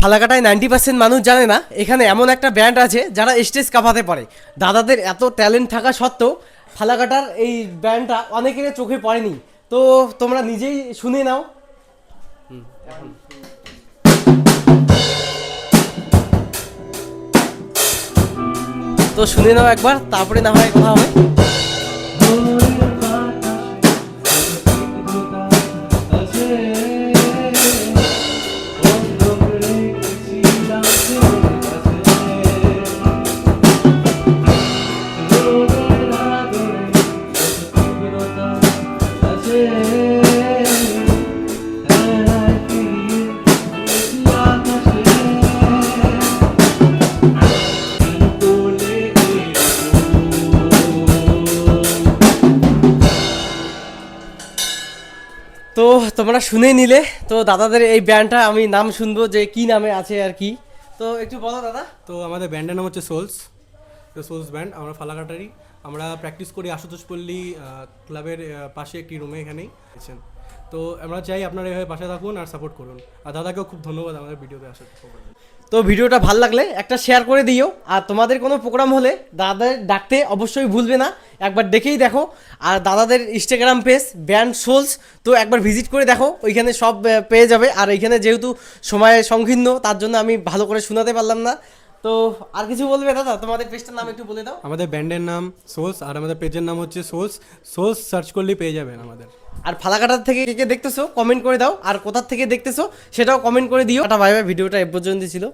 ফালাকাটায় 90% মানুষ জানে না এখানে এমন একটা ব্যান্ড আছে যারা স্টেজ কাঁপাতে পারে। দাদাদের এত ট্যালেন্ট থাকা সত্ত্বেও ফালাকাটার এই ব্যান্ডটা অনেকের চোখে পড়েনি। তো তোমরা নিজেই শুনে নাও। তো শুনে নাও একবার, তারপরে না হয় কথা হবে। তো তোমরা শুনে নিলে, তো দাদাদের এই ব্যান্ডটা আমি নাম শুনবো যে কি নামে আছে আর কি। তো একটু বলো দাদা। তো আমাদের ব্যান্ডের নাম হচ্ছে সোলস। তো সোলস ব্যান্ড, আমরা ফালাকাটারি। আমরা প্র্যাকটিস করি আশুতোষ পল্লী ক্লাবের পাশে একটি রুমে, এখানেই আছেন। তো আমরা চাই আপনারা এভাবে পাশে থাকুন আর সাপোর্ট করুন। আর দাদাকেও খুব ধন্যবাদ আমাদের ভিডিওতে আসার জন্য। তো ভিডিওটা ভালো লাগলে একটা শেয়ার করে দিও। আর তোমাদের কোনো প্রোগ্রাম হলে দাদাদের ডাকতে অবশ্যই ভুলবে না, একবার দেখেই দেখো। আর দাদাদের ইনস্টাগ্রাম পেজ ব্যান্ড সোলস, তো একবার ভিজিট করে দেখো, ওইখানে সব পেয়ে যাবে। আর এইখানে যেহেতু সময় সংকীর্ণ, তার জন্য আমি ভালো করে শোনাতে পারলাম না। তো আর কিছু বলবে দাদা? তোমাদের পেজটার নাম একটু বলে দাও। আমাদের ব্যান্ডের নাম সোলস আর আমাদের পেজের নাম হচ্ছে সোলস। সোলস সার্চ করলেই পেয়ে যাবেন আমাদের। আর ফালাকাটার থেকে কে কে দেখতেছো কমেন্ট করে দাও, আর কোথার থেকে দেখতেছো সেটাও কমেন্ট করে দিও। একটা ভাই ভিডিওটা এ পর্যন্ত ছিল।